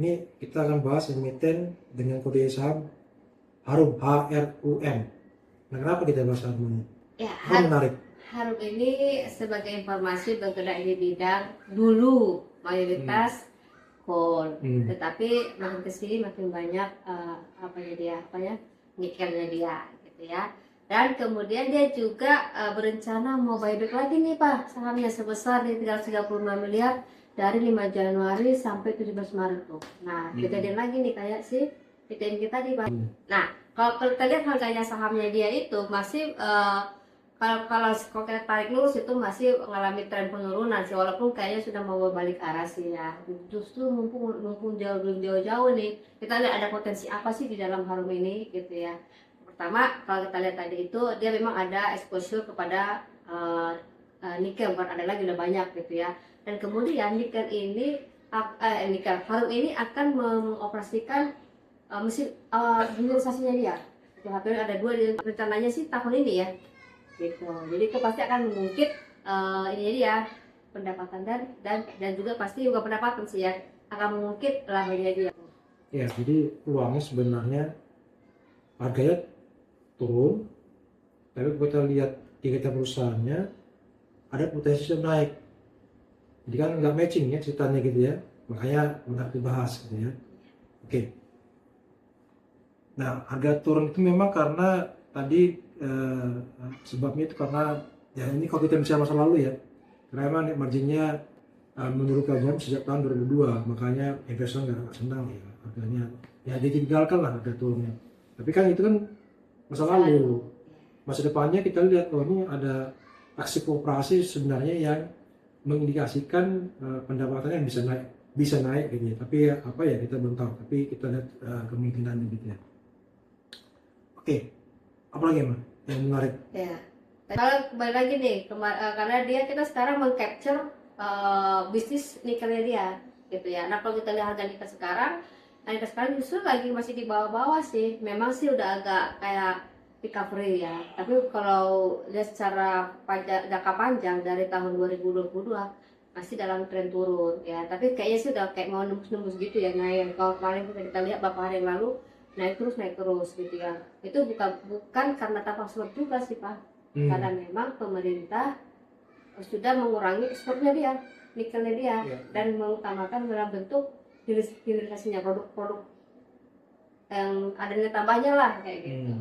ini kita akan bahas emiten dengan kode saham Harum, HRUM. Nah, kenapa kita bahas Harum ini? Ya, Apa menarik? Harum ini sebagai informasi bergerak di bidang dulu mayoritas coal, tetapi makin kesini makin banyak nikelnya dia, gitu ya. Dan kemudian dia juga berencana mau buyback lagi nih Pak, sahamnya sebesar di 335 miliar dari 5 Januari sampai 17 Maret tuh. Nah, kejadian lagi nih kayak si PTM kita di Pak. Nah, kalau kita lihat harganya sahamnya dia itu masih kalau kita tarik lurus itu masih mengalami tren penurunan sih, walaupun kayaknya sudah mau berbalik arah sih ya. Justru mumpung jauh-jauh nih, kita lihat ada potensi apa sih di dalam Harum ini gitu ya. Pertama, kalau kita lihat tadi itu dia memang ada exposure kepada nikel, bukan ada lagi, udah banyak gitu ya. Dan kemudian nikel ini Harum ini akan mengoperasikan mesin hilirisasinya dia. Hampir ada 2 rencananya sih tahun ini ya. Gitu. Jadi itu pasti akan mengungkit ini dia pendapatan dan juga pasti juga pendapatan sih ya, akan mengungkit labanya dia. Ya, jadi uangnya sebenarnya harganya turun, tapi kalau kita lihat kita perusahaannya ada potensi naik. Jadi kan nggak matching ya ceritanya gitu ya, makanya menarik dibahas gitu ya. Oke. Nah, harga turun itu memang karena tadi sebabnya itu karena ya ini kalau kita bicara masa lalu ya, karena memang marginnya menurut tajam sejak tahun 2002, makanya investor nggak senang ya harganya, ya ditinggalkan lah harga turunnya. Tapi kan itu kan masa lalu, masa depannya kita lihat ini ada aksi kooperasi sebenarnya yang mengindikasikan pendapatannya bisa naik gitu ya. Tapi apa ya kita belum tahu, tapi kita lihat kemungkinan gitu ya. Oke, apa lagi Mas yang menarik? Ya, kalau kembali lagi nih, karena kita sekarang mengcapture bisnis nikelnya dia, gitu ya. Nah kalau kita lihat harga nikel sekarang justru lagi masih di bawah-bawah sih. Memang sih udah agak kayak recovery ya. Tapi kalau lihat secara jangka panjang dari tahun 2022 masih dalam tren turun ya. Tapi kayaknya sih udah kayak mau nembus-nembus gitu ya. Nah yang kalau kemarin kita lihat beberapa hari yang lalu naik terus gitu ya. Itu bukan karena tanpa sebab juga sih Pak, karena memang pemerintah sudah mengurangi ekspornya dia, nikelnya dia, dan mengutamakan dalam bentuk hilirisasinya, produk-produk yang ada nilai tambahnya lah kayak gitu.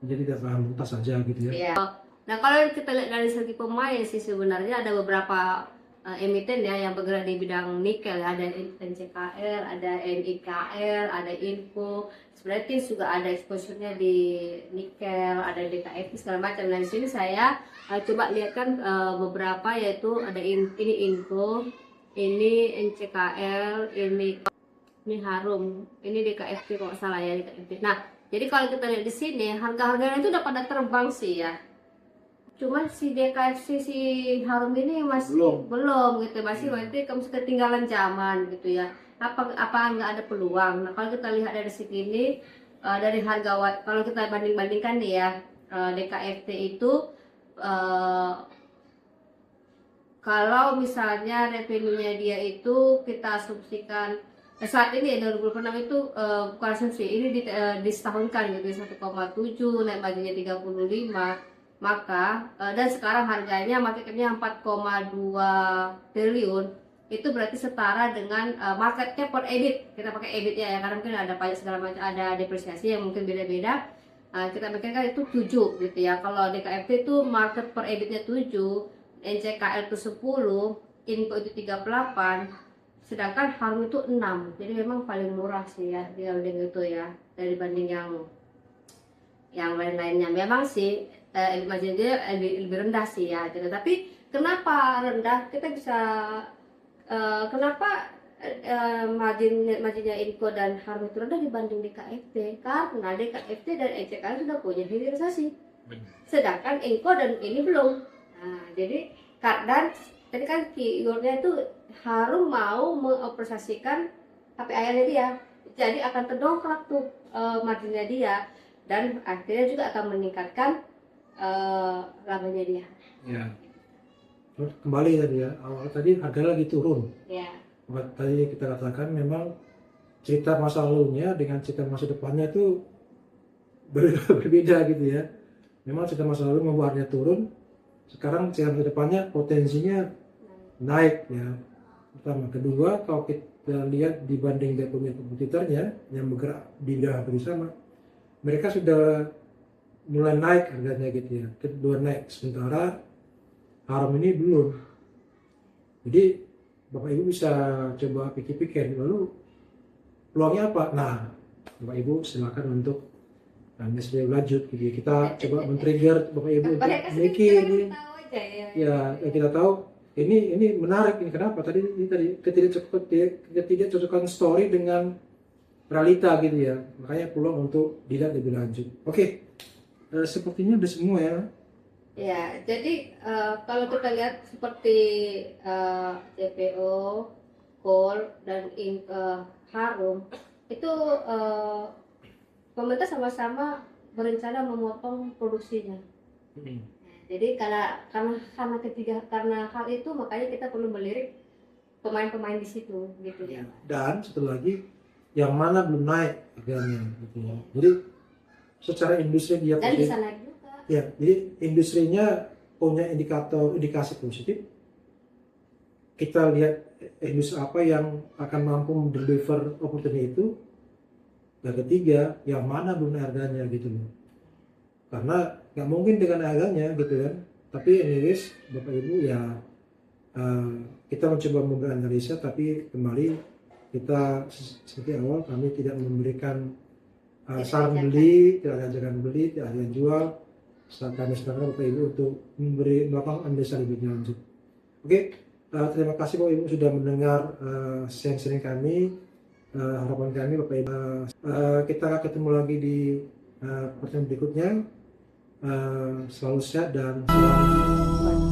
Jadi tidak mentah saja gitu ya. Iya. Nah kalau kita lihat dari segi pemain sih sebenarnya ada beberapa emiten ya yang bergerak di bidang nikel, ada NCKL, ada NIKL, ada Info. Sebenarnya TIS juga ada exposure-nya di nikel, ada DKF segala macam. Nah di sini saya coba lihatkan beberapa, yaitu ada ini Info, ini NCKL, ini Harum, ini DKFT kalau salah ya, DKFT. Nah jadi kalau kita lihat di sini harga-harganya itu udah pada terbang sih ya. Cuman si DKFC si Harum ini masih belum gitu, masih kamu ketinggalan zaman gitu ya. Apa nggak ada peluang? Nah kalau kita lihat dari sini dari harga, kalau kita bandingkan nih ya, DKFT itu kalau misalnya revenue-nya dia itu kita asumsikan saat ini 2026 itu bukan asumsi, ini disetahunkan gitu 1,7, naik marginnya 35. Maka dan sekarang harganya market cap-nya 4,2 triliun, itu berarti setara dengan market cap per EBIT. Kita pakai EBIT ya, karena mungkin ada pajak segala macam, ada depresiasi yang mungkin beda-beda. Kita pikirkan itu 7 gitu ya. Kalau DKFT itu market per EBIT-nya 7, NCKL itu 10, Info itu 38, sedangkan Harum itu 6. Jadi memang paling murah sih ya di holding itu ya, dari banding yang lain-lainnya. Memang sih margin dia lebih rendah sih ya gitu. Tapi kenapa rendah? Kita bisa kenapa marginnya Info dan Harum itu rendah dibanding DKFT? Karena DKFT dan NCKL sudah punya hilirisasi, sedangkan Info dan ini belum. Nah jadi dan tadi kan keywordnya itu Harum mau mengoperasikan KPI-nya dia, jadi akan terdongkrak tuh marginnya dia, dan akhirnya juga akan meningkatkan labanya dia. Ya. Terus kembali tadi ya, awal tadi harga lagi turun. Ya. Tadi kita katakan memang cerita masa lalunya dengan cerita masa depannya itu berbeda gitu ya. Memang cerita masa lalu membuat harganya turun, sekarang cerita masa depannya potensinya naik ya. Pertama, kedua, kalau kita lihat dibanding dia punya kompetitornya yang bergerak di bidang hampir sama, mereka sudah mulai naik harganya gitu ya. Kedua naik, sementara Harum ini belum. Jadi Bapak Ibu bisa coba pikir-pikir, lalu peluangnya apa? Nah, Bapak Ibu silakan untuk invest lebih lanjut gitu ya. Kita coba men-trigger Bapak Ibu untuk Mereka mikir sedikit ini. tahu aja ya. Ya, kita tahu ini menarik ini. Kenapa? Tadi ketidakcocokan story dengan realita gitu ya. Makanya peluang untuk dilihat lebih lanjut. Oke. Sepertinya udah semua ya. Ya, jadi kalau kita lihat seperti CPO, Kol dan Harum itu pemerintah sama-sama berencana memotong produksinya. Jadi karena hal itu makanya kita perlu melirik pemain-pemain di situ gitu ya. Dan satu lagi yang mana belum naik harganya gitu ya. Jadi secara industri dia Dan bisa naik juga. ya, jadi industrinya punya indikasi positif. Kita lihat industri apa yang akan mampu deliver opportunity itu. Yang ketiga, yang mana belum harganya gitu loh. Karena nggak mungkin dengan harganya gitu kan. Tapi anyways, Bapak Ibu ya kita mencoba memberi analisa, tapi kembali kita seperti awal kami tidak memberikan saran beli, tidak ada ajakan beli, tidak ada yang jual. Kami sekarang Bapak Ibu untuk melakukan analisa lebih lanjut. Oke, terima kasih Bapak Ibu sudah mendengar sharing kami. Harapan kami Bapak Ibu kita akan ketemu lagi di pertemuan berikutnya. Selalu sehat dan selamat